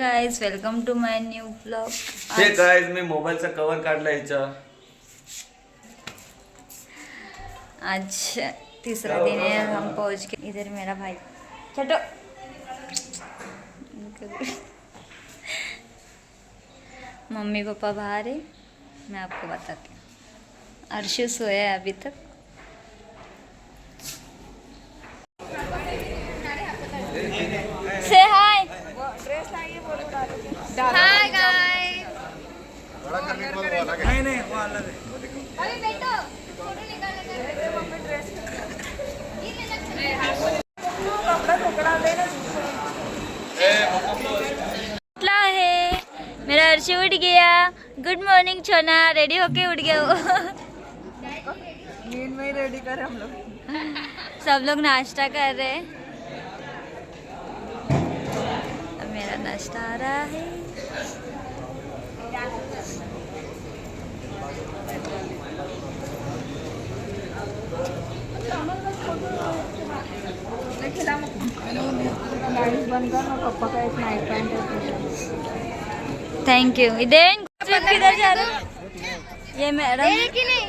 Guys welcome to my new blog. Hey guys मी मोबाईलचा cover काढला याचा। आज तीसरा दिन है, हम पहुंच के इधर मेरा भाई छोटो मम्मी पापा बाहर है, मैं आपको बताती हूँ। अर्शु सोया है अभी तक। से हाय हाय गाइस। नहीं वो अलग है। अरे बेटो फोटो निकालना है। मेरा अर्शी उठ गया। गुड मॉर्निंग छोना, रेडी होके उठ गया वो। नींद में ही रेडी करे हम लोग। सब लोग नाश्ता कर रहे हैं। अब मेरा नाश्ता आ रहा है। Thank you. इधर किधर जा रहे हो? ये मैडम दे कि नहीं?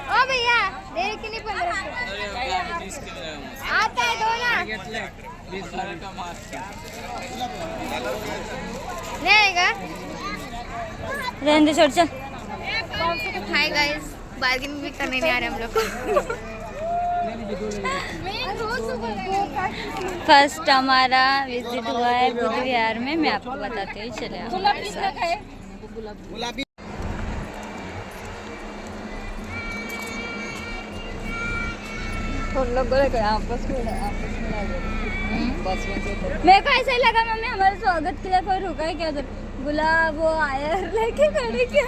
ओ भैया दे कि नहीं? 15 आता है दो ना। नहीं आएगा? रहने दे, छोड़ चल। हाय गाइस, बार्गेनिंग भी करने नहीं आ रहे हम लोग को। फर्स्ट हमारा विजिट हुआ है बुद्ध विहार में। मैं आपको बताती हूँ, चले हमारे साथ। मेरे को ऐसा ही लगा मम्मी हमारे स्वागत के लिए कोई रुका है क्या उधर? गुलाब वो आया लेके खड़े क्या?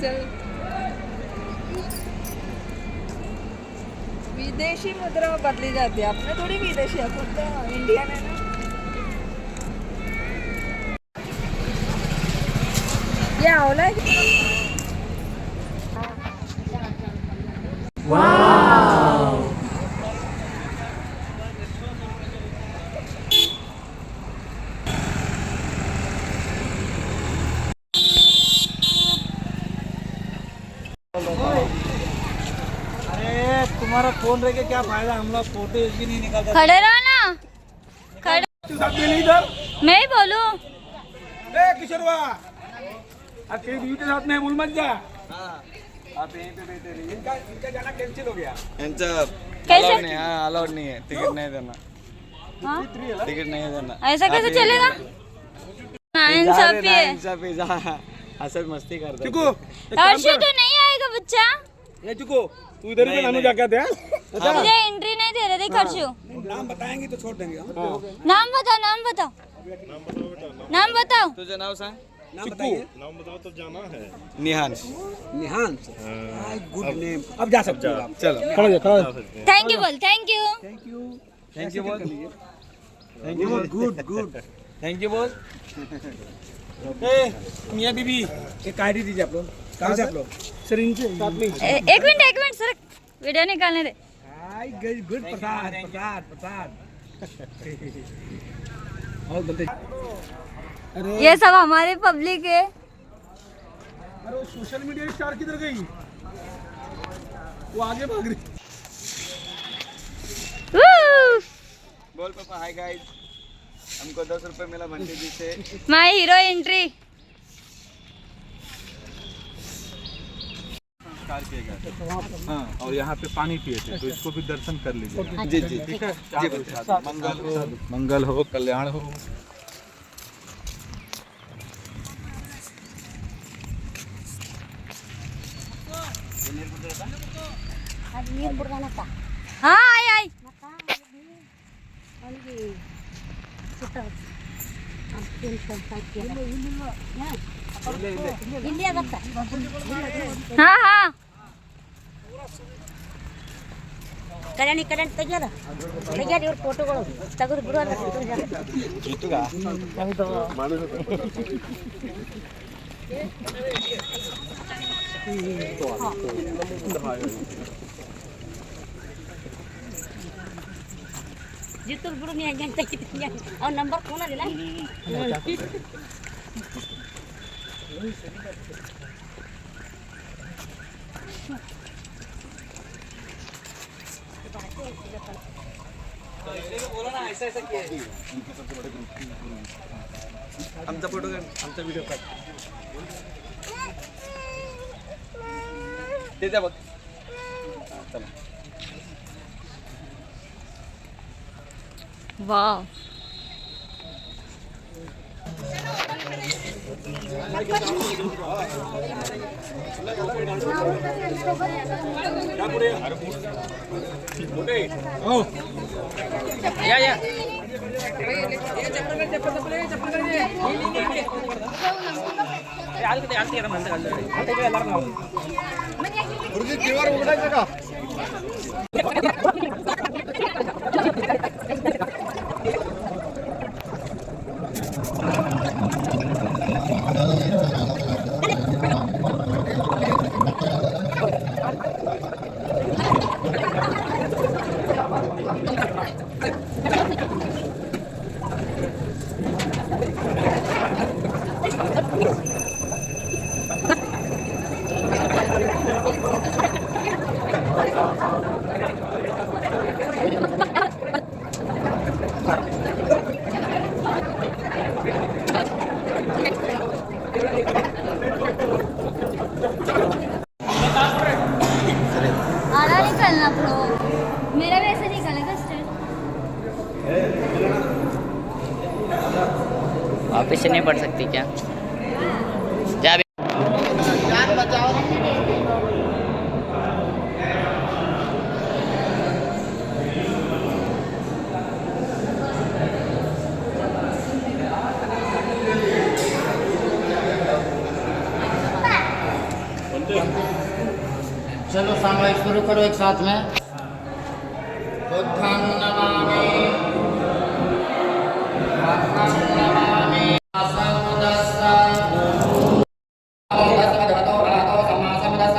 चल विदेशी मुद्रा बदली जाती है, अपने थोड़ी विदेशी, अपन तो इंडियन है ना। ये आंवला है। अरे तुम्हारा फोन रह के क्या फायदा, हम लोग फोटो एक भी नहीं निकालते। खड़े रहो ना, खड़े। इधर मैं ही बोलूं? किशोरवा आपके बीवी के साथ में भूल मत जा। आप यहीं पे बैठे रहिए। इनका जाना कैंसिल हो गया। कैसे? अलाउड नहीं है, टिकट नहीं देना। हाँ? टिकट नहीं देना। ऐसा कैसे चलेगा? इंसाफी है। इंसाफी जा असद मस्ती करता है। चुको अर्शी तो नहीं आएगा बच्चा। ये चुको तू इधर पे नानू जाके दे। मुझे एंट्री नहीं दे रहे थे अर्शु। नाम बताएंगे तो छोड़ देंगे। नाम बताओ, नाम बताओ, नाम बताओ। तुझे नाव सांग। नाम बताइए। नाम बताओ तो जाना है। निहांश। Nihansh, good name. अब जा सकते हो आप। चलो खड़े खड़े। थैंक यू बोल। Thank you. Thank you. Thank you बोल। Thank you. Good good. Thank you बोल। ए मियां बीबी एक आईडी दीजिए आप लोग। कहाँ से आप लोग? सर इनसे साथ में। एक मिनट सर, वीडियो निकालने दे। Hi good good. प्रसाद प्रसाद प्रसाद। और बोलते अरे ये सब हमारी पब्लिक है। अरे वो सोशल मीडिया स्टार किधर गई? वो आगे भाग रही। बोल पापा हाय गाइस, हमको 10 रुपए मिला बंटी जी से। माय हीरो एंट्री। हाँ, और यहाँ पे पानी पिए थे, तो इसको भी दर्शन कर लीजिए। जी जी ठीक है। जी मंगल हो, कल्याण हो। हाँ आई। हाँ हाँ ಕಲ್ಯಾಣಿ ತೆಗಿಯೋದ ತೆಗಿಯೋದು ಇವ್ರ ಫೋಟೋಗಳು ತೆಗೆದು ಬಿಡು ಅಲ್ಲ जितून बुडून यांच्या किती अहो नंबर कोणा दिला आमचा फोटो आमचा व्हिडिओ काढ ते द्या बघ चला वाव या आधा निकलना प्रो मेरा वैसे निकला कस्टर्ड वापस से नहीं पढ़ सकती क्या जा चलो सामूहिक शुरू करो एक साथ में बुद्धं नमामि धम्मं नमामि असमुदस्स भगवतो भगवतो सम्मा सम्बुद्धस्स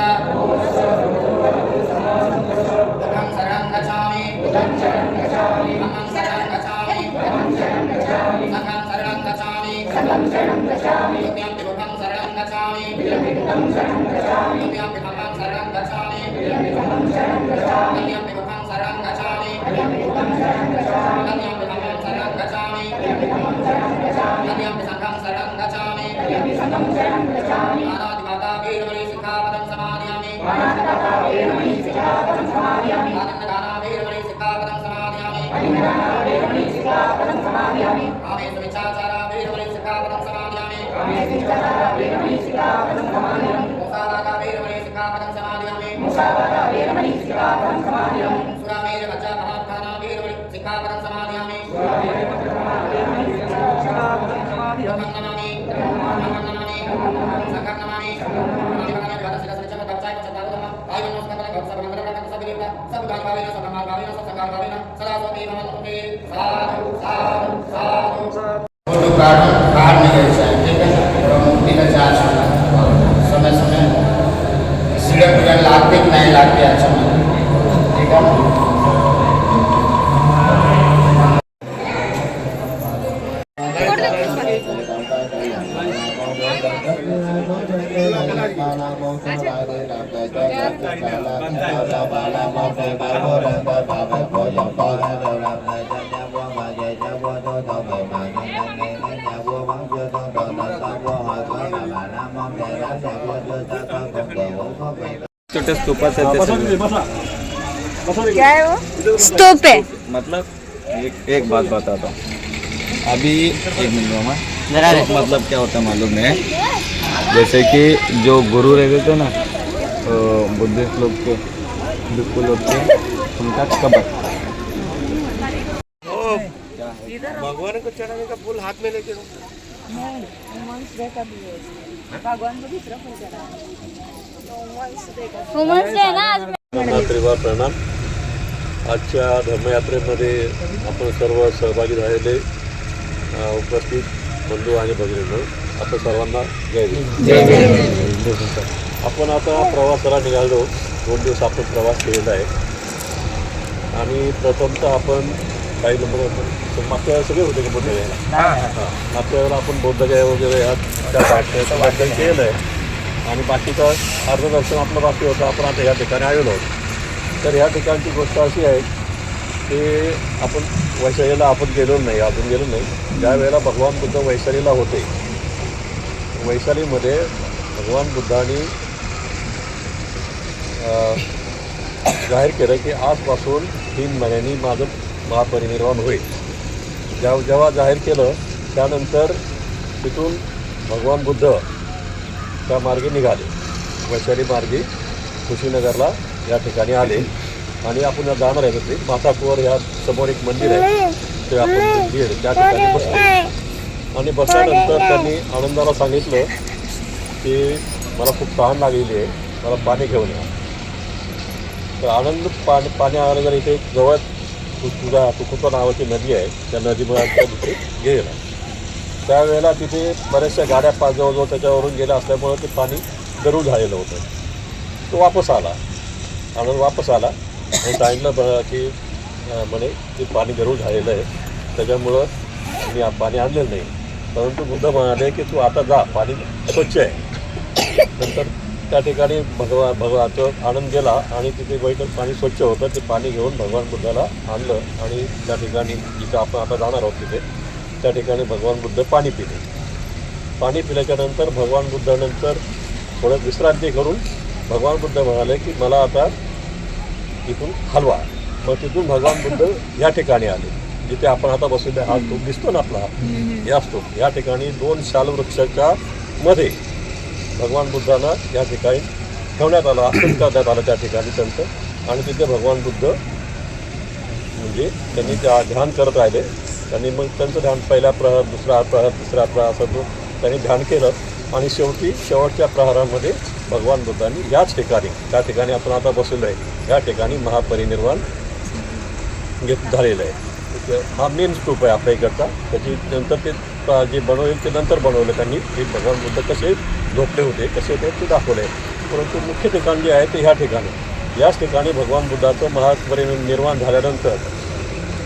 बुद्धं शरणं गच्छामि धम्मं शरणं गच्छामि संघं शरणं गच्छामि बुद्धं शरणं गच्छामि धम्मं शरणं गच्छामि बाहर निकल जाए ठीक है मुक्ति का चार्ज समय समय सिगरेट वगैरह लाते कि नहीं लाते अच्छा ठीक है छोटे स्तूपाचे ते सगळे. क्या है वो स्तूप है मतलब एक बात बताता हूँ अभी एक मिनट मामा मतलब क्या होता है मालूम है जैसे कि जो गुरु रहते थे ना तो बुद्धिस्ट लोग के भिक्षु लोग के उनका कब्र भगवान को चढ़ाने का फूल हाथ में लेके वुमन्स डे ना आज त्रिवार प्रणाम. आजच्या धर्मयात्रेमध्ये आपण सर्व सहभागी झालेले उपस्थित बंधू आणि भगिनींनो आपण सर्वांना जय जय. आपण आता प्रवासाला निघालो. 2 दिवस आपण प्रवास केलेला आहे आणि प्रथमतः आपण काही नंबर मागच्या वेळेला सगळे होते की बौद्ध गयाला हां मागच्या वेळेला आपण बौद्ध गया वगैरे ह्या त्या वाटण केलं आहे आणि बाकीचं अर्धदर्शन आपलं बाकी होतं. आपण आता ह्या ठिकाणी आलेलो आहोत. तर ह्या ठिकाणची गोष्ट अशी आहे की आपण वैशालीला आपण गेलो नाही, अजून गेलो नाही. ज्या वेळेला भगवान बुद्ध वैशालीला होते, वैशालीमध्ये भगवान बुद्धांनी जाहीर केलं की आजपासून 3 महिन्यांनी माझं महापरिनिर्वाण होईल. जेव्हा जाहीर केलं त्यानंतर तिथून भगवान बुद्ध त्या मार्गे निघाले, वैशाली मार्गे कुशीनगरला या ठिकाणी आले आणि आपण जाणार आहे ते माथाकुवर ह्या समोर एक मंदिर आहे ते आपण त्या ठिकाणी बसलो आणि बसल्यानंतर त्यांनी आनंदाला सांगितलं की मला खूप तहान लागलेली आहे, मला पाणी घेऊन या. तर आनंद पाणी आलं जर इथे जवळ तुकुपा नावाची नदी आहे, त्या नदीमुळे तिथे गेला. त्यावेळेला तिथे बऱ्याचशा गाड्या जवळजवळ त्याच्यावरून गेल्या असल्यामुळं ते पाणी गढूळ झालेलं होतं. तो वापस आला, आनंद वापस आला आणि सांगितलं की म्हणे की पाणी गढूळ झालेलं आहे, त्याच्यामुळं मी पाणी आणलेलं नाही. परंतु बुद्ध म्हणाले की तू आता जा, पाणी स्वच्छ आहे. नंतर त्या ठिकाणी भगवानचं आनंद गेला आणि तिथे बैठक पाणी स्वच्छ होतं. ते पाणी घेऊन भगवान बुद्धाला आणलं आणि त्या ठिकाणी जिथं आपण आता जाणार आहोत तिथे त्या ठिकाणी भगवान बुद्ध पाणी पिले. पाणी पिल्याच्यानंतर भगवान बुद्धानंतर थोडं विश्रांती करून भगवान बुद्ध म्हणाले की मला आता तिथून हलवा. मग तिथून भगवान बुद्ध या ठिकाणी आले जिथे आपण आता बसलेले हा तो दिसतो ना आपला हे असतो. या ठिकाणी 2 शालवृक्षाच्या मध्ये भगवान बुद्धांना या ठिकाणी ठेवण्यात आलं, आसन करण्यात आलं त्या ठिकाणी त्यांचं. आणि तिथे भगवान बुद्ध म्हणजे त्यांनी ध्यान करत राहिले. त्यांनी मग त्यांचं ध्यान पहिला प्रहर, दुसरा प्रहर, तिसरा प्रहर असं तो त्यांनी ध्यान केलं आणि शेवटच्या प्रहारामध्ये भगवान बुद्धांनी याच ठिकाणी त्या ठिकाणी आपण आता बसलेलो आहे या ठिकाणी महापरिनिर्वाण झालेलं आहे. हा मेन स्तूप आहे आपल्या इकडचा. त्याची नंतर ते जे बनवले ते नंतर बनवलं त्यांनी, की भगवान बुद्ध कसे झोपले होते कसे होते ते दाखवले. परंतु मुख्य ठिकाण जे आहे ते ह्या ठिकाणी याच ठिकाणी भगवान बुद्धाचं महापरिनिर्वाण झाल्यानंतर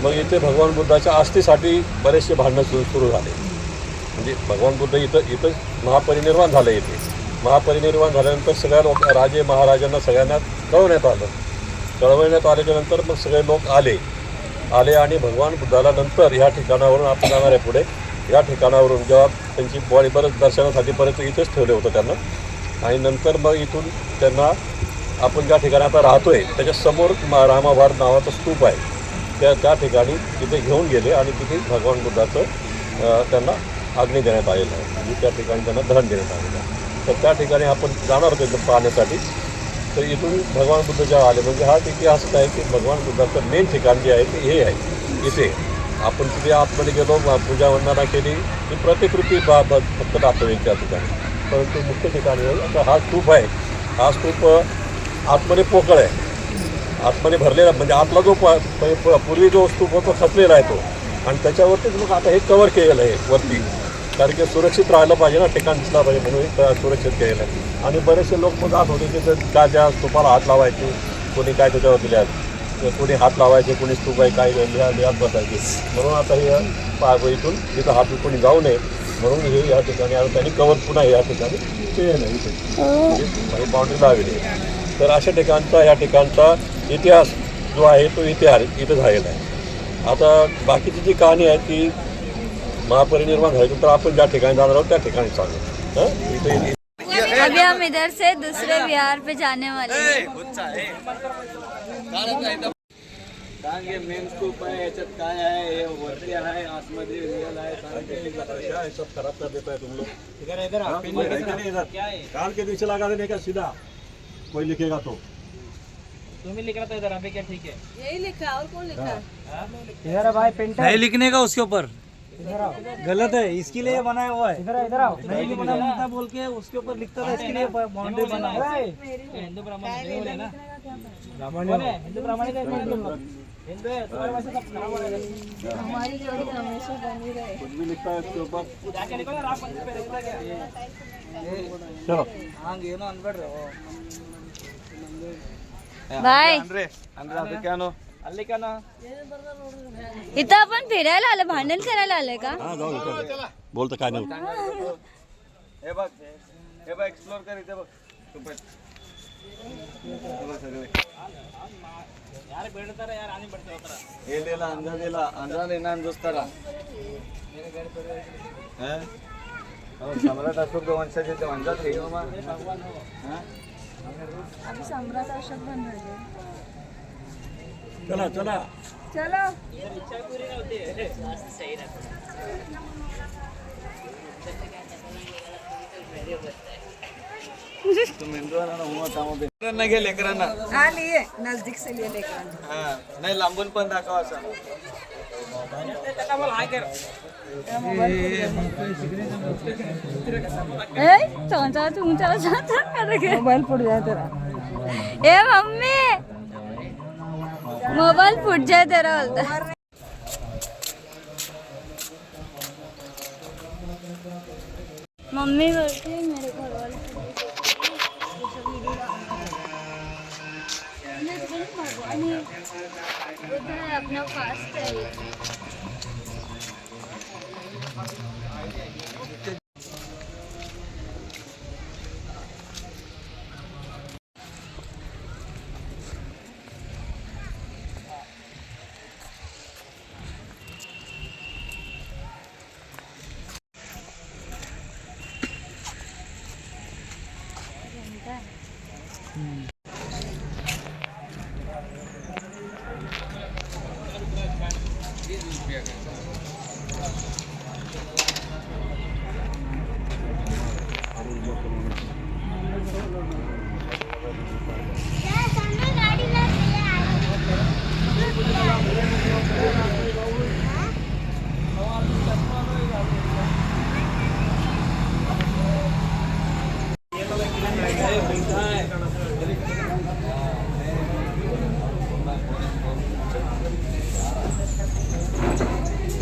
मग इथे भगवान बुद्धाच्या आस्थेसाठी बरेचसे भांडणं सुरू झाले. म्हणजे भगवान बुद्ध इथं महापरिनिर्वाण झालं. इथे महापरिनिर्वाण झाल्यानंतर सगळ्या लोक राजे महाराजांना सगळ्यांना कळवण्यात आल्याच्यानंतर मग सगळे लोक आले आणि भगवान बुद्धाला नंतर ह्या ठिकाणावरून आपण जाणार आहे पुढे या ठिकाणावरून जेव्हा त्यांची बॉडी बरंच दर्शनासाठी परत इथेच ठेवलं होतं त्यांना. आणि नंतर मग इथून त्यांना आपण ज्या ठिकाणी आता राहतो आहे त्याच्यासमोर रामाभार नावाचं स्तूप आहे त्या ठिकाणी तिथे घेऊन गेले आणि तिथे भगवान बुद्धाचं त्यांना आज्ञा देण्यात आलेलं आहे. म्हणजे त्या ठिकाणी त्यांना दहन देण्यात आलेलं आहे. तर त्या ठिकाणी आपण जाणार होतो पाहण्यासाठी. तर इथून भगवान बुद्ध जेव्हा आले म्हणजे हा इतिहासच आहे की भगवान बुद्धाचं मेन ठिकाण जे आहे ते हे आहे. इथे आपण तिथे आतमध्ये गेलो, पूजा वंदना केली की प्रतिकृती फक्त दाखवेल त्या ठिकाणी. परंतु मुख्य ठिकाणी आता हा स्तूप आहे. हा स्तूप आतमध्ये पोकळ आहे, आतमध्ये भरलेला म्हणजे आतला जो पूर्वी जो स्तूप होतो खचलेला आहे तो. आणि त्याच्यावरतीच मग आता हे कवर केलेलं आहे वरती, कारण की सुरक्षित राहिलं पाहिजे ना, ठिकाण दिसला पाहिजे म्हणून सुरक्षित केलेलं आहे. आणि बरेचसे लोक मग जात होते की काय त्या स्तूपाला हात लावायचे, कोणी काय त्याच्यावर दिल्या, कोणी हात लावायचे, कोणी स्तूप आहे काय लिहात बसायचे. म्हणून आता हे इथून तिथं हात कोणी जाऊ नये म्हणून हे या ठिकाणी आता त्यांनी कवर पुन्हा या ठिकाणी केलेलं आहे. इथे बाउंड्री लावली आहे. तर अशा ठिकाणचा या ठिकाणचा इतिहास जो आहे तो इथं झालेला आहे. आता बाकीची जी कहाणी आहे ती महापरिनिर्वाण झाली तर आपण ज्या ठिकाणी जाणार आहोत त्या ठिकाणी सांगू. अभी हम इधर से दूसरे विहार पे जाने वाले हैं. मेन स्तूप आहे, याच्यात काय आहे, हे वरती आहे, आतमध्ये रिअल आहे, सब खराब कर देता है तुम लोग. काल के नीचे लगा देने का सीधा कोई लिखेगा तो तुम ही लिख रहा था इधर, अभी क्या ठीक है? यही लिखा और कौन लिखा? इधर भाई पेंटर नहीं लिखने का उसके ऊपर गलत है, इसके लिए बनाया हुआ है. इधर आओ नहीं बना बोल के उसके ऊपर लिखता था, इसके लिए बाउंड्री बना हुआ है. हिंदू ब्राह्मण है ना, ब्राह्मण है, हिंदू प्रामाणिक है, हिंदू है, तुम्हारे वैसे सब ब्राह्मण है. हमारी जोड़ी हमेशा बनी रहे. कुछ भी लिखता है उसके ऊपर. जाके निकलो राम मंदिर पे रहता क्या? चलो हाँ ये ना अनपढ़ रहो. भाई Andre, Andre, क्या नो आले का ना इथं आपण फिरायला आलं भांडण करायला आलंय का हा जाऊ दे बोलतं काय नाही हे बघ एक्सप्लोर कर इथे बघ तू पण. हे बघ सगळे यार बेडतारा यार आणि बडतारा ಏನಿಲ್ಲ ಅಂಜದಿಲ್ಲ ಅಂಜದೇನ ಅಂಜಿಸ್ತಾರ सम्राट अशोक वंशाचे ते म्हणतात रे सम्राट अशोक बनवायचे चला चला चलो इच्छा पुरी नव्हती तुम्ही लेकरांना घे लेकरांना नजदीक से लिए लेकर हा नाही लांबून पण दाखव असं मोबाइल फुट जाए तेरा ए मम्मी मोबाइल फुट जाए तेरा बोलता मम्मी बोलती है मेरे घर वाले अपना फास्ट है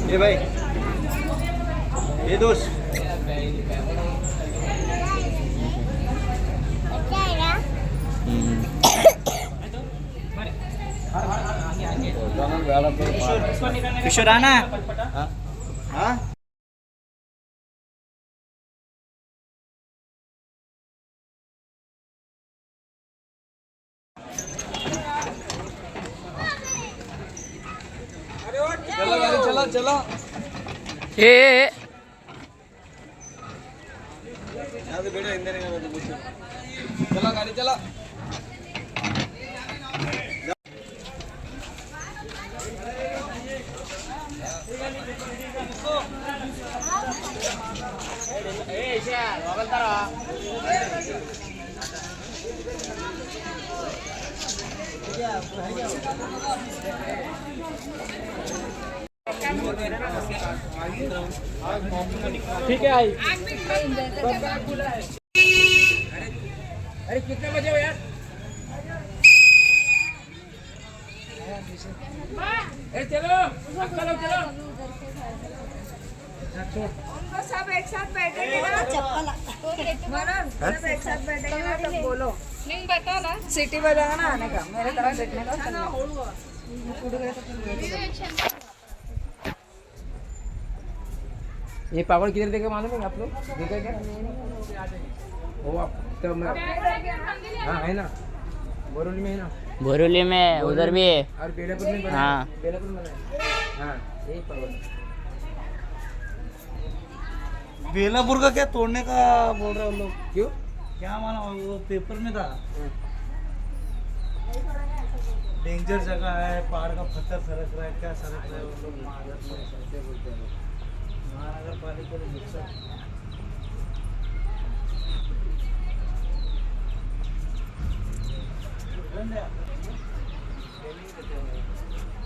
ए भाई ये दोस्त किशोर आना हाँ चलो गाड़ी चलो चलो यहाँ से बैठो हिंदी नहीं चलो गाड़ी चलो ठीक है आई अरे कितने बजे हो यार अरे चलो चलो उनको सब एक साथ बैठेंगे ना मनोज सब एक साथ बैठेंगे ना तब बोलो नहीं बता ना सिटी बजाना ना आने का मेरे तरफ देखने का ये पागल किधर देखे मालूम है आप लोग देखा क्या वो आप तो हाँ है ना बोरोली में है ना बोरोली में उधर भी है और बेलापुर में बना हाँ बेलापुर में बना हाँ यही पागल बेलापुर का क्या तोड़ने का बोल रहे हो लोग क्यों क्या माना वो पेपर में था डेंजर जगह है पहाड़ का पत्थर सरक रहा है क्या सरक रहा है वो लोग महानगर पालिका ने गुस्सा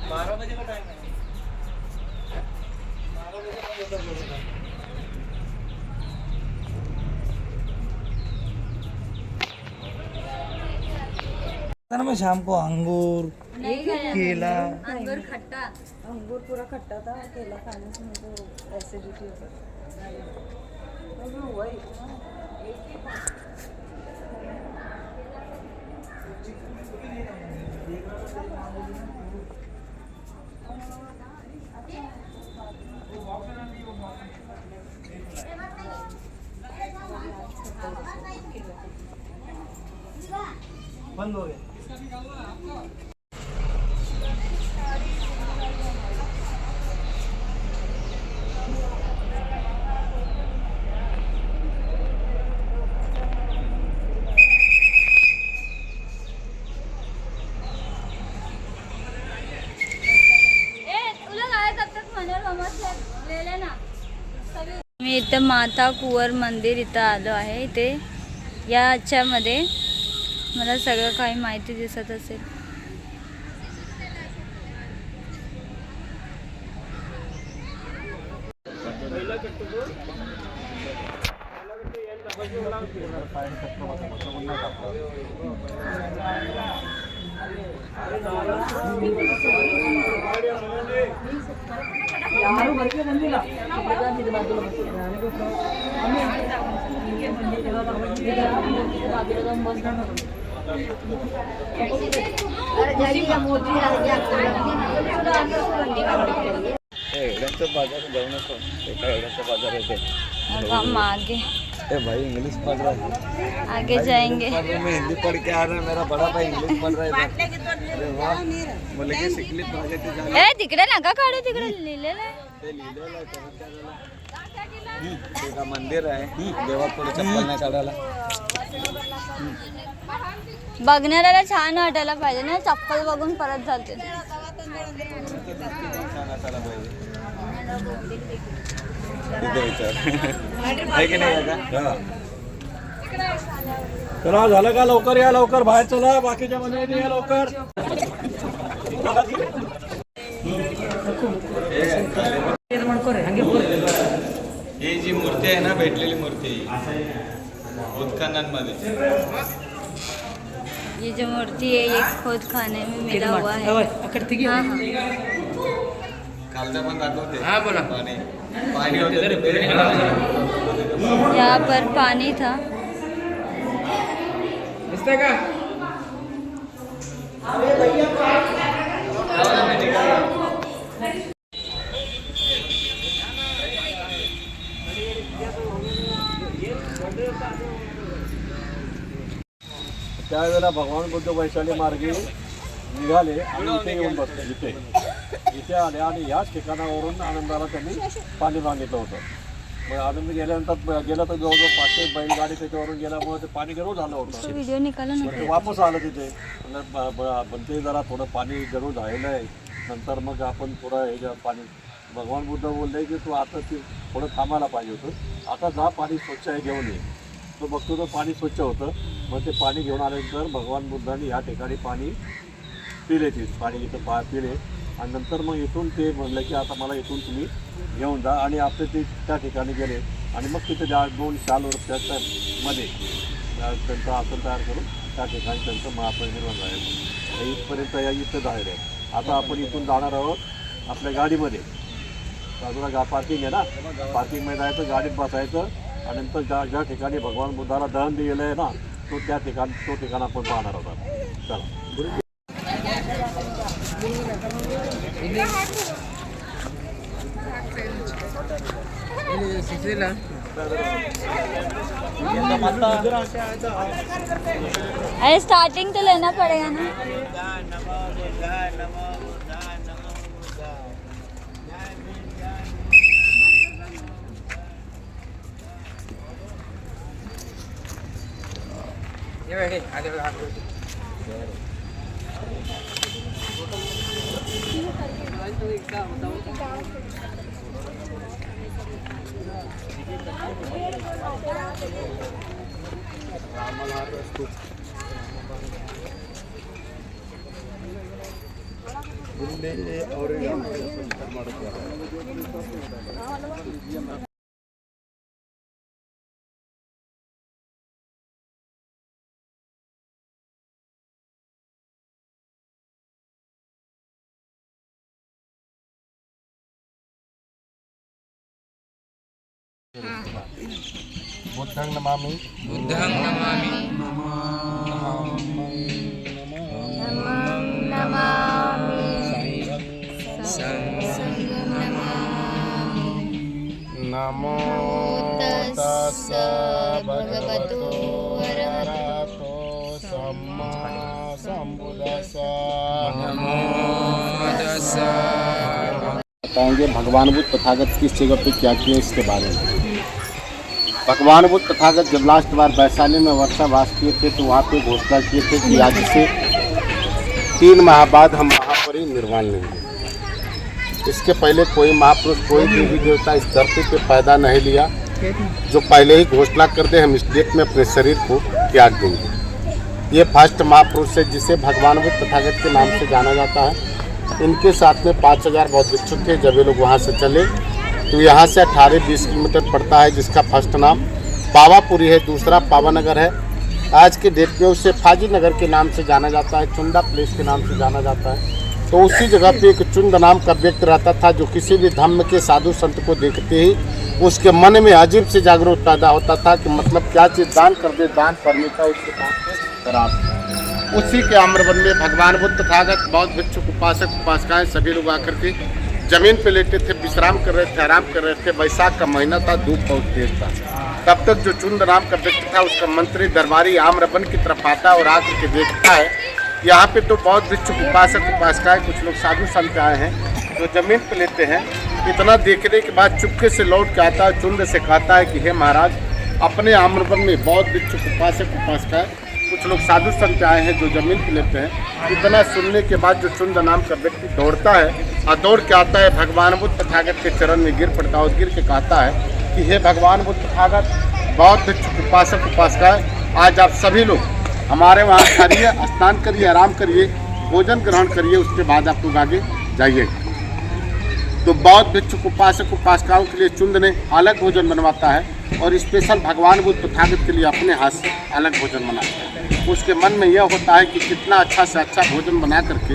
12 बजे का टाइम है 12 बजे का उधर बोलता था ना मैं शाम को अंगूर केला अंगूर खट्टा अंगूर पूरा खट्टा था केला खाने से मुझे एसिडिटी हो गई बंद हो गया। मी इथं माता कुंवर मंदिर इथं आलो आहे. इथे याच्यामध्ये मला सगळं काही माहिती दिसत असेल. हम आगे भाई इंग्लिश पढ़ रहा है, आगे जाएंगे. मैं हिंदी पढ़ के आ रहा है, मेरा बड़ा भाई इंग्लिश पढ़ रहा है. अरे वाह, बोले की शिकली भागायची झाली. ए तिकडे नका काढू, तिकडे लिहिलेलं आहे. ते लिहिलेलं आहे ते का मंदिर आहे, देवा पुढे चप्पल नाही काढायला. बघणाऱ्याला छान वाटायला पाहिजे ना, चप्पल बघून परत जाते. छान असायला पाहिजे. आहे की नाही का? चला झालं का? लवकर या, लवकर बाहेर चला, बाकीच्या मंडळींनी या लवकर. ही जी मूर्ती आहे ना, भेटलेली मूर्ती उत्खननमध्ये. ये जो मूर्ति है ये खोद खाने में मिला हुआ है. हाँ, हाँ. खालचा पण दाखवते. हाँ बोला. पाणी पाणी होते. यहाँ पर पानी था. दिसतंय का? त्यावेळेला भगवान बुद्ध वैशाली मार्गे निघाले आणि इथे येऊन बसले. इथे आले आणि याच ठिकाणावरून आनंदाला त्यांनी पाणी मागितलं होतं. मग आनंद गेल्यानंतर गेला तर जवळजवळ 500 बैलगाडी त्याच्यावरून गेल्यामुळे ते पाणी गरव झालं होतं. व्हिडिओ निकाला ना. ते वापस आलं तिथे. पण ते जरा थोडं पाणी गरव झालेलं आहे, नंतर मग आपण थोडं हे पाणी. भगवान बुद्ध बोलले की तू आता ते थोडं थांबायला पाहिजे होतं, आता जा पाणी स्वच्छ आहे घेऊन ये. तो बघतो तर पाणी स्वच्छ होतं. मग ते पाणी घेऊन आल्यानंतर भगवान बुद्धांनी ह्या ठिकाणी पाणी पिले. ते पाणी इथं पिले आणि नंतर मग इथून ते म्हणलं की आता मला इथून तुम्ही घेऊन जा. आणि आपले ते त्या ठिकाणी गेले आणि मग तिथे 2 शालवर त्याच्यामध्ये त्यांचं आसन तयार करून त्या ठिकाणी त्यांचं महापरिनिर्वाण झालं. इथपर्यंत या इथं झालेलं आहे. आता आपण इथून जाणार आहोत आपल्या गाडीमध्ये. बाजूला पार्किंग आहे ना, पार्किंगमध्ये जायचं, गाडीत बसायचं आणि नंतर ज्या ठिकाणी भगवान बुद्धाला दहन दिलेलं आहे ना, तो ठिकाण आपण पाहणार आहोत. चला. अरे स्टार्टिंग तो लेना पड़ेगा ना. ये बैठे आगे बढ़ा. बुद्धं नमामि. बुद्धं नमामि. नमो तस्स भगवतो अरहतो सम्मा बताएंगे भगवान बुद्ध तथागत किस जगह पे क्या किए इसके बारे में। भगवान बुद्ध तथागत जब लास्ट बार वैशाली में वर्षावास किए थे तो वहाँ पे घोषणा किए थे कि आज से 3 माह बाद हम महापरिनिर्वाण लेंगे। इसके पहले कोई महापुरुष कोई देवी देवता इस धरती पे पैदा नहीं लिया जो पहले ही घोषणा कर दे हम इस डेट में अपने शरीर को त्याग देंगे। ये फर्स्ट महापुरुष है जिसे भगवान बुद्ध तथागत के नाम से जाना जाता है। इनके साथ में 5000 बौद्ध भिक्षु थे। जब ये लोग वहाँ से चले तो यहाँ से 18-20 किलोमीटर पड़ता है जिसका फर्स्ट नाम पावापुरी है, दूसरा पावानगर है। आज के डेट में उसे फाजी नगर के नाम से जाना जाता है, चुंदा प्लेस के नाम से जाना जाता है। तो उसी जगह पे एक चुंद नाम का व्यक्ति रहता था जो किसी भी धर्म के साधु संत को देखते ही उसके मन में अजीब से जागरूक पैदा होता था कि मतलब क्या चीज़ दान कर दे, दान करने का उसके पास खराब। उसी के आम्रवन में भगवान बुद्ध तथागत बौद्ध भिक्षुक उपासक उपासिकाएं सभी लोग आकर के जमीन पे लेटे थे, विश्राम कर रहे थे, आराम कर रहे थे। वैशाख का महीना था, धूप बहुत तेज था। तब तक जो चुंद नाम का व्यक्ति था उसका मंत्री दरबारी आम्रवन की तरफ आता और आकर के देखता है यहाँ पे तो बौद्ध भिक्षुक उपासक उपासिकाएं कुछ लोग साधु संत आए हैं जो जमीन पे लेते हैं। इतना देखने के बाद चुपके से लौट के आता है, चुंद से कहता है कि हे महाराज, अपने आम्रवन में बौद्ध भिक्षुक उपासक उपासिकाएं कुछ लोग साधु संत आए हैं जो जमीन पे लेते हैं। इतना सुनने के बाद जो चुंद नाम का व्यक्ति दौड़ता है और दौड़ के आता है भगवान बुद्ध तथागत के चरण में गिर पड़ता है और गिर के कहता है कि हे भगवान बुद्ध तथागत बौद्ध भिक्षुक उपासक उपासिकाएं, आज आप सभी लोग हमारे वहाँ ठहरिए, स्नान करिए, आराम करिए, भोजन ग्रहण करिए, उसके बाद आप लोग आगे जाइए। तो बौद्ध भिक्षुक उपासक उपासिकाओं के लिए चुंद ने अलग भोजन बनवाता है और स्पेशल भगवान बुद्ध तथागत के लिए अपने हाथ से अलग भोजन बनाता है। उसके मन में यह होता है कि कितना अच्छा से अच्छा भोजन बना करके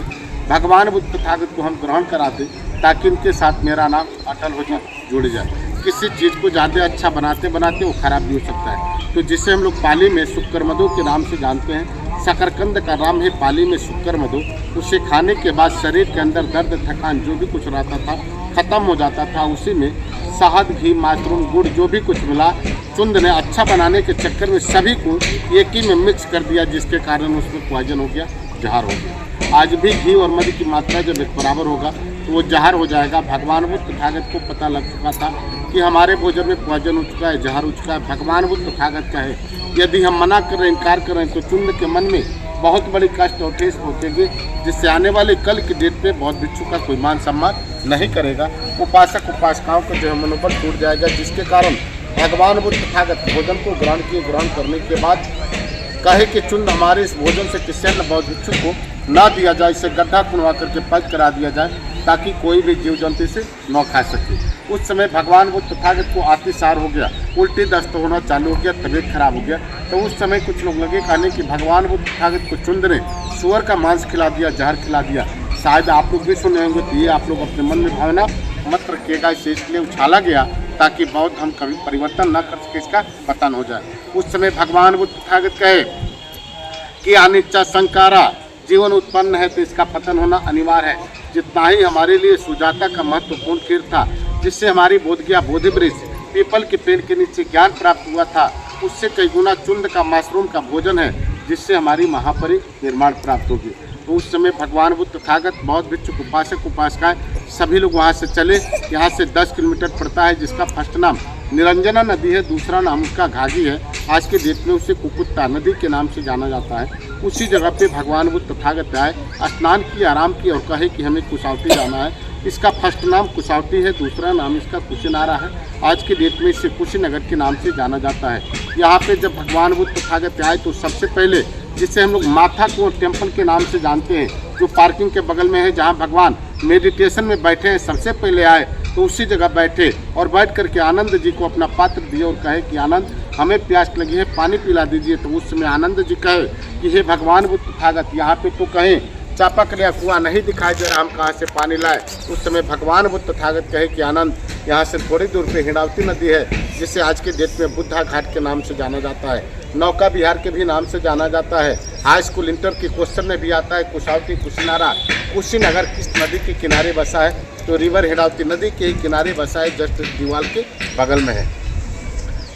भगवान बुद्ध तथागत को हम ग्रहण करा दें ताकि इनके साथ मेरा नाम अटल हो जाए, जुड़ जाए। किसी चीज़ को ज़्यादा अच्छा बनाते बनाते वो खराब भी हो सकता है। तो जिसे हम लोग पाली में शुक्र मधु के नाम से जानते हैं, शकरकंद का नाम है पाली में शुक्र मधु। उसे खाने के बाद शरीर के अंदर दर्द थकान जो भी कुछ रहता था खत्म हो जाता था। उसी में शहद घी मशरूम गुड़ जो भी कुछ मिला चुंद ने अच्छा बनाने के चक्कर में सभी को एक ही में मिक्स कर दिया जिसके कारण उसमें पॉइजन हो गया, जहर हो गया। आज भी घी और मधु की मात्रा जब एक बराबर होगा तो वो जहर हो जाएगा। भगवान बुद्ध तथागत को पता लग चुका था कि हमारे भोजन में पॉइजन हो चुका है, जहर हो चुका है। भगवान बुद्ध तथागत का है, यदि हम मना कर रहे इनकार कर रहे हैं तो चुंद के मन में बहुत बड़ी कष्ट और ठेस पहुँचेगी जिससे आने वाले कल की डेट पे बौद्ध भिक्षु का कोई मान सम्मान नहीं करेगा। उपासक उपासिकाओं का जो है मनोबल टूट जाएगा जिसके कारण भगवान बुद्ध तथागत भोजन को ग्रहण किए। ग्रहण करने के बाद कहे कि चुंद हमारे इस भोजन से किसी अन्य बौद्ध भिक्षु को ना दिया जाए, इसे गड्ढा खुनवा करके पैक करा दिया जाए ताकि कोई भी जीव जंतु से न खा सके। उस समय भगवान बुद्ध तथागत को अतिसार हो गया, उल्टी दस्त होना चालू हो गया, तबीयत खराब हो गया। तो उस समय कुछ लोग लगे कहने कि भगवान बुद्ध तथागत को चुंद ने सुअर का मांस खिला दिया, जहर खिला दिया। शायद आप लोग भी सुने होंगे, तो ये आप लोग अपने मन में भावना मत रखिएगा। इसे इसलिए उछाला गया ताकि बौद्ध हम कभी परिवर्तन न कर सके, इसका पतन हो जाए। उस समय भगवान बुद्ध तथागत कहे कि अनिच्चा संकारा, जीवन उत्पन्न है तो इसका पतन होना अनिवार्य है। जितना ही हमारे लिए सुजाता का महत्वपूर्ण तीर्थ था जिससे हमारी बोधगया बोधि वृक्ष पीपल के पेड़ के नीचे ज्ञान प्राप्त हुआ था, उससे कई गुना चुंद का मशरूम का भोजन है जिससे हमारी महापरिनिर्वाण प्राप्त होगी। तो उस समय भगवान बुद्ध तथागत बौद्ध भिक्षुक उपासक उपासिकाएं सभी लोग वहाँ से चले। यहाँ से 10 किलोमीटर पड़ता है जिसका फर्स्ट नाम निरंजना नदी है, दूसरा नाम उसका घाघी है। आज के डेट में उसे कुकुत्ता नदी के नाम से जाना जाता है। उसी जगह पे भगवान बुद्ध तथागत आए, स्नान किए, आराम किए और कहे कि हमें कुशावती जाना है। इसका फर्स्ट नाम कुशावती है, दूसरा नाम इसका कुशीनारा है। आज के डेट में इसे कुशीनगर के नाम से जाना जाता है। यहाँ पे जब भगवान बुद्ध तथागत आए तो सबसे पहले जिसे हम लोग माथा को टेम्पल के नाम से जानते हैं, जो पार्किंग के बगल में है, जहाँ भगवान मेडिटेशन में बैठे हैं, सबसे पहले आए तो उसी जगह बैठे और बैठ करके आनंद जी को अपना पात्र दिए और कहे कि आनंद हमें प्यास लगी है, पानी पिला दीजिए। तो उस समय आनंद जी कहे कि हे भगवान बुद्ध तथागत, यहाँ पे तो कहें चापाकल या कुआं नहीं दिखाई दे रहा, हम कहाँ से पानी लाए। उस समय भगवान बुद्ध तथागत कहे कि आनंद, यहाँ से थोड़ी दूर पे हिंडावती नदी है जिसे आज के डेट में बुद्धा घाट के नाम से जाना जाता है, नौका विहार के भी नाम से जाना जाता है। हाई स्कूल इंटर के क्वेश्चन में भी आता है कुशावती कुशीनारा कुशीनगर किस नदी के किनारे बसा है, तो रिवर हिंडावती नदी के ही किनारे बसा है, जस्ट दीवार के बगल में है।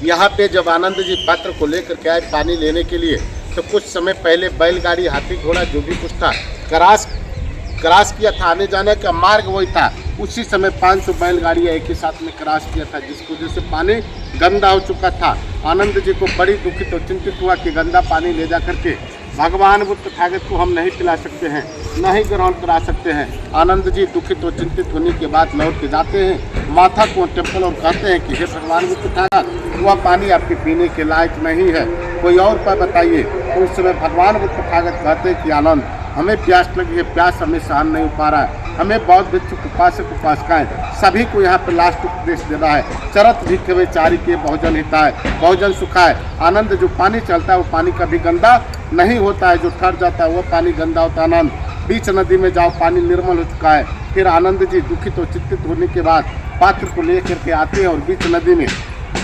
यहाँ पे जब आनंद जी पात्र को लेकर के आए पानी लेने के लिए तो कुछ समय पहले बैलगाड़ी, हाथी, घोड़ा जो भी कुछ था क्रॉस किया था, आने जाने का मार्ग वही था। उसी समय 500 बैलगाड़ियाँ एक ही साथ में क्रॉस किया था, जिसकी वजह से पानी गंदा हो चुका था। आनंद जी को बड़ी दुखित और चिंतित हुआ कि गंदा पानी ले जा करके भगवान बुद्ध तथागत को हम नहीं पिला सकते हैं, न ही ग्रहण करा सकते हैं। आनंद जी दुखित और चिंतित होने के बाद लौट के जाते हैं माता को टेम्पल और कहते हैं कि हे भगवान बुद्ध तथागत, वह पानी आपके पीने के लायक नहीं है, कोई और उपाय बताइए। तो उस समय भगवान बुद्ध तथागत कहते हैं कि आनंद, हमें प्यास लगी है, प्यास हमें सहन नहीं हो पा रहा है, हमें बौद्ध भिक्षुक उपासक उपासिकाएं सभी को यहाँ पे लास्ट उपदेश देना है। चरत भिक्षवे चारी के बहुजन हिताय, बहुजन सुखाय। आनंद, जो पानी चलता है वो पानी कभी गंदा नहीं होता है, जो ठहर जाता है वो पानी गंदा होता है। आनंद, बीच नदी में जाओ, पानी निर्मल हो चुका है। फिर आनंद जी दुखित और चिंतित होने के बाद पात्र को लेकर के आते हैं और बीच नदी में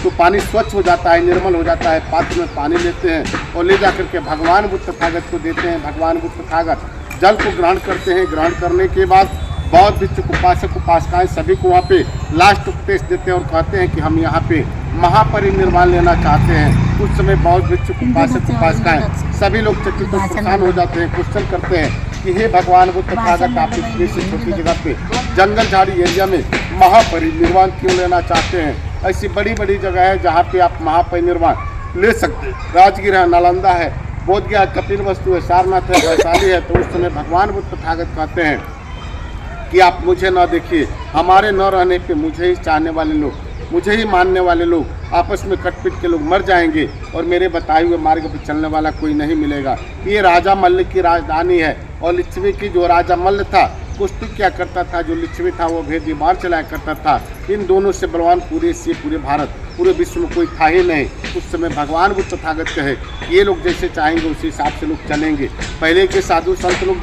तो पानी स्वच्छ हो जाता है, निर्मल हो जाता है। पात्र में पानी लेते हैं और ले जाकर के भगवान बुद्ध तथागत को देते हैं। भगवान बुद्ध तथागत जल को ग्रहण करते हैं। ग्रहण करने के बाद बौद्ध भिक्षुक उपासक उपासिकाएं सभी को वहाँ पे लास्ट उपदेश देते हैं और कहते हैं कि हम यहाँ पे महापरिनिर्वाण लेना चाहते हैं। उस समय बौद्ध भिक्षुक उपासक उपासिकाएं सभी लोग चकित और परेशान हो जाते हैं, क्वेश्चन करते हैं कि हे भगवान बुद्ध तथागत, आप इस छोटी जगह पे जंगल झाड़ी एरिया में महापरिनिर्वाण क्यों लेना चाहते हैं? ऐसी बड़ी बड़ी जगह है जहाँ पे आप महापरिनिर्वाण ले सकते हैं। राजगीर है, नालंदा है, बोध गया, कपिल वस्तु है, सारनाथ है, वैशाली है। तो उस समय भगवान बुद्ध तथागत कहते हैं कि आप मुझे न देखिए, हमारे न रहने पे मुझे ही चाहने वाले लोग, मुझे ही मानने वाले लोग आपस में कटपिट के लोग मर जाएंगे और मेरे बताए हुए मार्ग पर चलने वाला कोई नहीं मिलेगा। ये राजा मल्ल की राजधानी है और लिच्छवी की जो राजा मल्ल था कुश्ती क्या करता था, जो लिच्छवी था वो भेदी मार चलाया करता था। इन दोनों से बलवान पूरे भारत, पूरे विश्व में कोई था ही नहीं। उस समय भगवान बुद्ध तथागत कहे ये लोग जैसे चाहेंगे उसी हिसाब से लोग चलेंगे। पहले के साधु संत लोग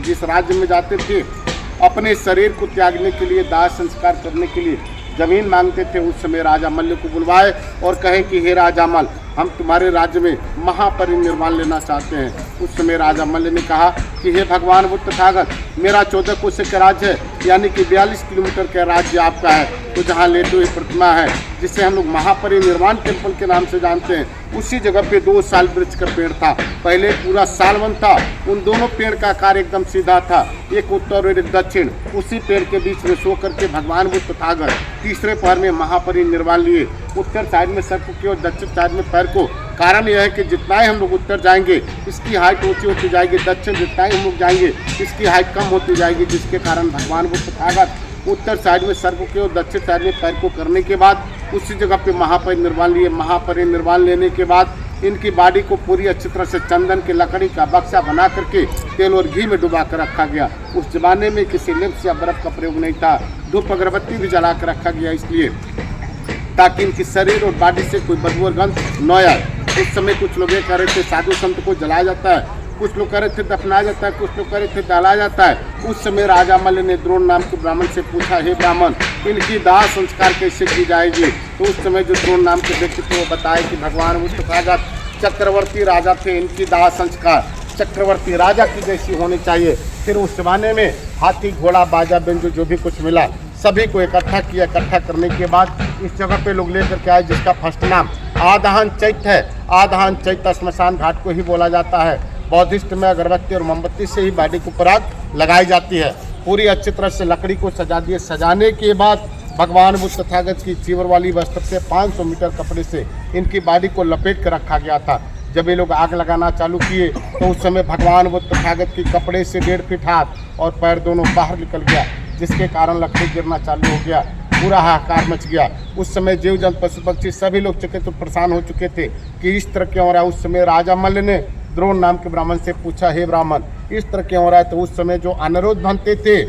जिस राज्य में जाते थे अपने शरीर को त्यागने के लिए, दाह संस्कार करने के लिए जमीन मांगते थे। उस समय राजा मल्ल को बुलवाए और कहे कि हे राजा मल्ल, हम तुम्हारे राज्य में महापरिनिर्वाण लेना चाहते हैं। उस समय राजा मल्ल ने कहा कि हे भगवान बुद्ध तथागत, मेरा 14 कोस का राज्य है, यानी कि 42 किलोमीटर का राज्य आपका है। तो जहाँ लेटो हुई प्रतिमा है जिसे हम लोग महापरिनिर्वाण टेम्पल के नाम से जानते हैं, उसी जगह पे 2 साल वृक्ष का पेड़ था। पहले पूरा सालवन था, उन दोनों पेड़ का आकार एकदम सीधा था, एक उत्तर और एक दक्षिण। उसी पेड़ के बीच में सो करके भगवान बुद्ध तथागत तीसरे पहर में महापरिनिर्वाण लिए। उत्तर साइड में सर को और दक्षिण साइड में पैर को। कारण यह है कि जितना ही हम लोग उत्तर जाएंगे इसकी हाइट ऊंची होती जाएगी, दक्षिण जितना ही हम लोग जाएंगे इसकी हाइट कम होती जाएगी, जिसके कारण भगवान बुद्ध तथागत उत्तर साइड में सर को और दक्षिण साइड में पैर को करने के बाद उसी जगह पे महापरिनिर्वाण लिए। महापरिनिर्वाण लेने के बाद इनकी बॉडी को पूरी अच्छी तरह से चंदन की लकड़ी का बक्सा बना करके तेल और घी में डुबा कर रखा गया। उस जमाने में किसी लिप्स या बर्फ का प्रयोग नहीं था। धूप अगरबत्ती भी जला कर रखा गया इसलिए ताकि इनकी शरीर और बॉडी से कोई बदबू और गंध न आए। उस समय कुछ लोग ये कह रहे थे साधु संत को जलाया जाता है, कुछ लोग कह रहे थे दफनाया जाता है, कुछ लोग कह रहे थे दहलाया जाता है। उस समय राजा मल्ल ने द्रोण नाम के ब्राह्मण से पूछा, हे ब्राह्मण, इनकी दाह संस्कार कैसे की जाएगी? तो उस समय जो द्रोण नाम के व्यक्ति थे वो बताए कि भगवान बुद्ध तथागत चक्रवर्ती राजा थे, इनकी दाह संस्कार चक्रवर्ती राजा की जैसी होनी चाहिए। फिर उस जमाने में हाथी, घोड़ा, बाजा, बेंजो जो भी कुछ मिला सभी को इकट्ठा किया। इकट्ठा करने के बाद इस जगह पे लोग लेकर के आए, जिसका फर्स्ट नाम आधान चैत है। आधान चैत स्मशान घाट को ही बोला जाता है। बौद्धिस्ट में अगरबत्ती और मोमबत्ती से ही बॉडी को पराग लगाई जाती है। पूरी अच्छी तरह से लकड़ी को सजा दिए। सजाने के बाद भगवान बुद्ध तथागत की चीवर वाली वस्त्र से 500 मीटर कपड़े से इनकी बॉडी को लपेट कर रखा गया था। जब ये लोग आग लगाना चालू किए तो उस समय भगवान बुद्ध तथागत की कपड़े से 1.5 फीट हाथ और पैर दोनों बाहर निकल गया, जिसके कारण लकड़ी गिरना चालू हो गया। पूरा हाहाकार मच गया। उस समय जीव जंतु पशु पक्षी सभी लोग चकित तो परेशान हो चुके थे कि इस तरह क्यों हो रहा है। उस समय राजा मल्ल ने द्रोण नाम के ब्राह्मण से पूछा, हे ब्राह्मण, इस तरह क्यों हो रहा है? तो उस समय जो अनिरुद्ध बनते थे,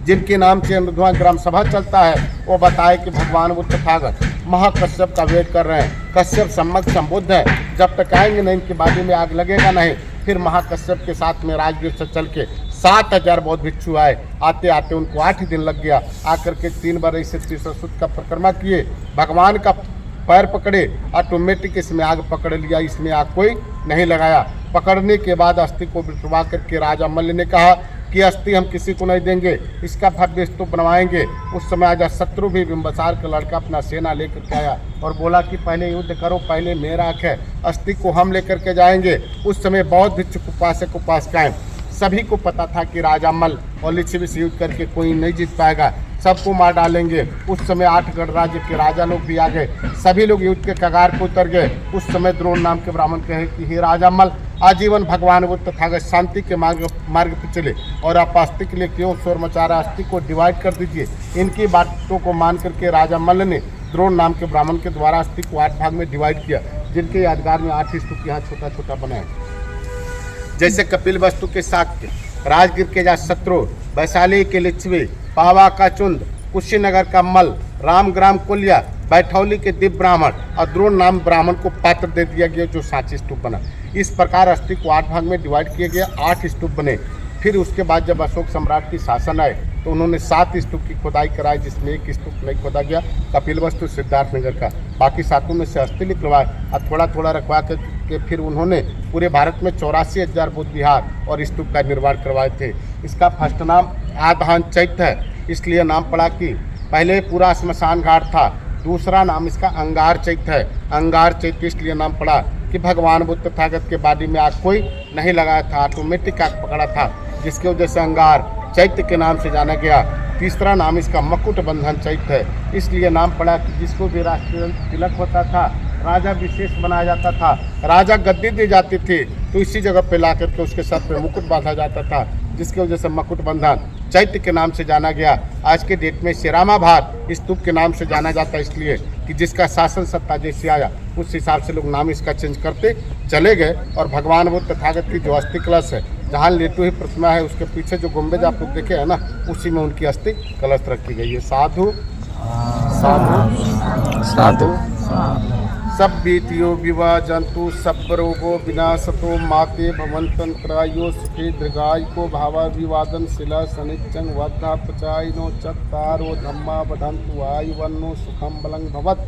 जिनके नाम से अनुध्वा ग्राम सभा चलता है, वो बताए कि भगवान बुद्ध तथागत महाकश्यप का वेट कर रहे हैं। कश्यप सम्मत संबुद्ध है, जब तक आएंगे नहीं इनकी बॉडी में आग लगेगा नहीं। फिर महाकश्यप के साथ में राजगीर से चल के 7000 बौद्ध भिक्षु आए। आते आते उनको 8 दिन लग गया। आकर के 3 बार ऐसे त्रिशूल का परिक्रमा किए, भगवान का पैर पकड़े, ऑटोमेटिक इसमें आग पकड़ लिया। इसमें आग कोई नहीं लगाया। पकड़ने के बाद अस्थि को बिठवा करके राजा मल्ल ने कहा कि अस्थि हम किसी को नहीं देंगे, इसका भव्य स्तूप बनवाएंगे। उस समय अजातशत्रु भी बिंबिसार का लड़का अपना सेना लेकर के आया और बोला कि पहले युद्ध करो, पहले मेरा हक है, अस्थि को हम लेकर के जाएंगे। उस समय बौद्ध भिक्षुक उपासक उपासिकाएं सभी को पता था कि राजा मल्ल और लिच्छवी से युद्ध करके कोई नहीं जीत पाएगा, सबको मार डालेंगे। उस समय 8 गणराज्य के राजा लोग भी आ गए, सभी लोग युद्ध के कगार पर उतर गए। उस समय द्रोण नाम के ब्राह्मण कहे कि हे राजा मल्ल, आजीवन भगवान बुद्ध तथागत शांति के मार्ग पर चले और आप अस्थि के लिए क्यों शोर मचा रहे, अस्थि को डिवाइड कर दीजिए। इनकी बातों को मान करके राजा मल्ल ने द्रोण नाम के ब्राह्मण के द्वारा अस्थि को 8 भाग में डिवाइड किया, जिनके यादगार में 8 स्तूप यहाँ छोटा छोटा बनाए, जैसे कपिल वस्तु के शाक्य, राजगीर के अजातशत्रु, वैशाली के लिच्छवी, पावा का चुंद, कुशीनगर का मल्ल, रामग्राम कुलिया, बैठौली के दिव्य ब्राह्मण और द्रोण नाम ब्राह्मण को पात्र दे दिया गया, जो 7 स्तूप बना। इस प्रकार अस्थि को 8 भाग में डिवाइड किए गए, 8 स्तूप बने। फिर उसके बाद जब अशोक सम्राट की शासन आए तो उन्होंने 7 स्तूप की खुदाई कराई, जिसमें 1 स्तूप नहीं खोदा गया, कपिलवस्तु सिद्धार्थनगर का। बाकी 7 में से अस्थि निकलवा और थोड़ा थोड़ा रखवा के फिर उन्होंने पूरे भारत में 84,000 बुद्ध विहार और स्तूप का निर्माण करवाए थे। इसका फर्स्ट नाम आधान चैत्य है, इसलिए नाम पड़ा कि पहले पूरा श्मशान घाट था। दूसरा नाम इसका अंगार चैत्य है, अंगार चैत्य इसलिए नाम पड़ा कि भगवान बुद्ध तथागत के बॉडी में आग कोई नहीं लगाया था, ऑटोमेटिक आग पकड़ा था, जिसकी वजह से अंगार चैत्य के नाम से जाना गया। तीसरा नाम इसका मकुट बंधन चैत्य है, इसलिए नाम पड़ा कि जिसको भी राष्ट्रीय तिलक होता था, राजा विशेष बनाया जाता था, राजा गद्दी दी जाती थी, तो इसी जगह पे ला करके उसके सर पे मुकुट बांधा जाता था, जिसकी वजह से मकुट बंधन चैत्य के नाम से जाना गया। आज के डेट में श्रीरामाभार स्तूप के नाम से जाना जाता है, इसलिए कि जिसका शासन सत्ता जैसे आया उस हिसाब से लोग नाम इसका चेंज करते चले गए। और भगवान बुद्ध तथागत की जो अस्थि कलश है, जहाँ लेटू ही प्रतिमा है, उसके पीछे जो गुम्बद आप लोग देखे है ना, उसी में उनकी अस्थि कलश रखी गई है। साधु साधु साधु सब बीतियो विवाह जंतु सब रोगो विनाशतो माते भवंतंत्रायो सुखे दीर्घाय को भावा विवादन शिला शनिचंग वद्धा पचाइनो चत्तारो धम्मा बढ़ंतु आयुवन्नो सुखम बलं भवत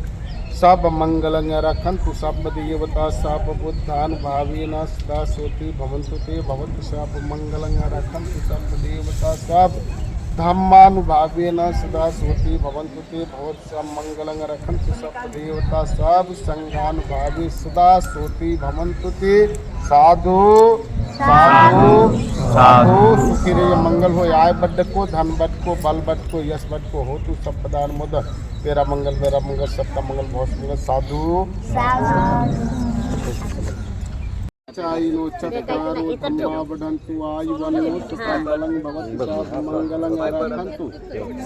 सब मंगलं रखन्तु सब देवता सब बुद्धानुभावेन सदा सोति भवन्तु ते भवतु सब मंगलं रखन्तु सब देवता सब धम्मानुभावेन सदा सोति भवन्तु ते भवतु सब मंगलं रखन्तु सब देवता सब संघानुभावे सदा सोति भवन्तु ते। साधु साधु साधु सुखी रहिए, मंगल हो आय बड्ड को, धन बड्ड को, बल बड्ड को, यश बड्ड को हो तू सब प्रदान मोदक, तेरा मंगल मेरा मंगल सबका मंगल बहुत मंगल। साधु चाइनो चत्तारो धम्मा बढ़न्तु आयुवन्नो सुखं बलं भवतु सब मंगलं रखन्तु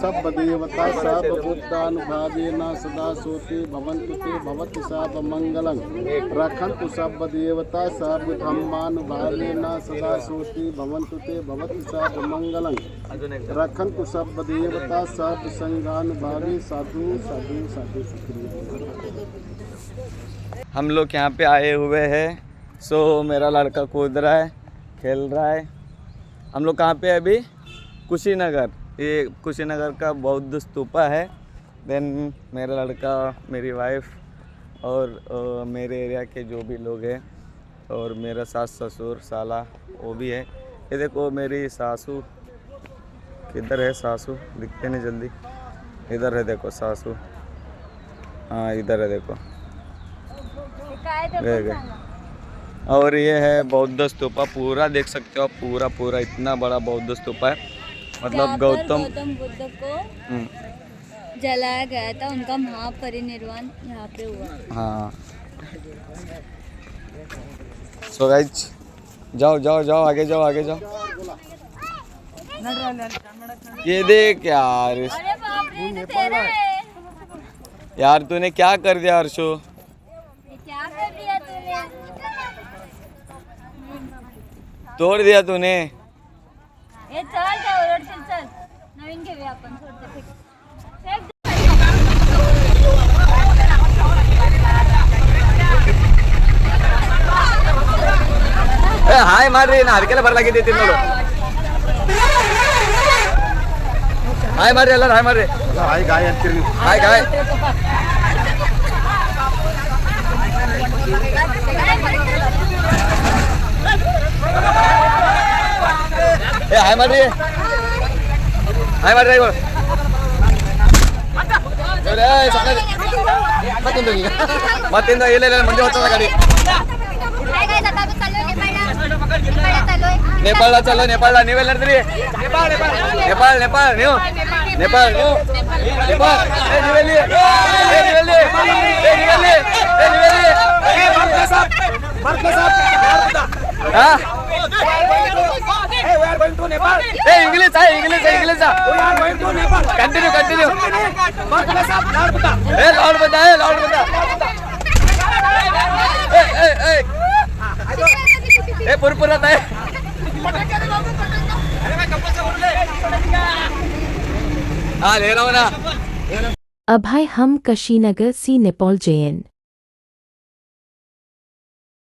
सब देवता सब बुद्धानुभावेन सदा सोते भवन्तु ते भवतु सब मंगलं रखन्तु सब देवता सब धम्मानुभावेन सदा सोते भवन्तु ते भवतु सब मंगलं रखन्तु सब देवता सब संघानुभावे। साधु साधु साधु। हम लोग यहाँ पे आए हुए हैं, सो मेरा लड़का कूद रहा है, खेल रहा है। हम लोग कहाँ पे अभी कुशीनगर, ये कुशीनगर का बौद्ध स्तूपा है। देन मेरा लड़का, मेरी वाइफ और मेरे एरिया के जो भी लोग हैं और मेरा सास ससुर साला वो भी है। ये देखो मेरी सासू, किधर है सासू, दिखते नहीं जल्दी, इधर है देखो सासू, हाँ इधर है देखो, और ये है बौद्ध स्तूपा, पूरा देख सकते हो आप, पूरा पूरा इतना बड़ा बौद्ध स्तूपा है। मतलब गौतम बुद्ध को जलाया गया था, उनका महापरिनिर्वाण यहाँ पे हुआ। हाँ सो गाइस जाओ जाओ जाओ, आगे जाओ आगे जाओ। ये देख यार, यार तूने क्या कर दिया हर्षो, क्या कर दिया तूने, तोड़ दिया तूने। ये चल जाओ, चल नवीन घेऊया आपण, सोडते फेक। हाय मार रही नारकेला भर लगी देते लोग, हाय मार रहे, हाय मार रहे, हाय गाय, हाय गाय, हाय मार रही है, हाय मार ड्राइवर मत ಇಲ್ಲ ಮುಂದೆ ಹೋಗ್ತದ ಗಾಡಿ ನೇಪಾಳ ಚಲೋ ನೇಪಾಳ ನೀವೆಲ್ಲ ನಡೆದ್ರಿ ನೇಪಾಳ ನೀವು ನೇಪಾಳ ನೀವೆಲ್ಲಿ इंग्लिश कंटिन्यू लॉर्ड बता पुरपुर है हाँ ले रहा हूँ ना अभय हम कशीनगर सी नेपाल जयन।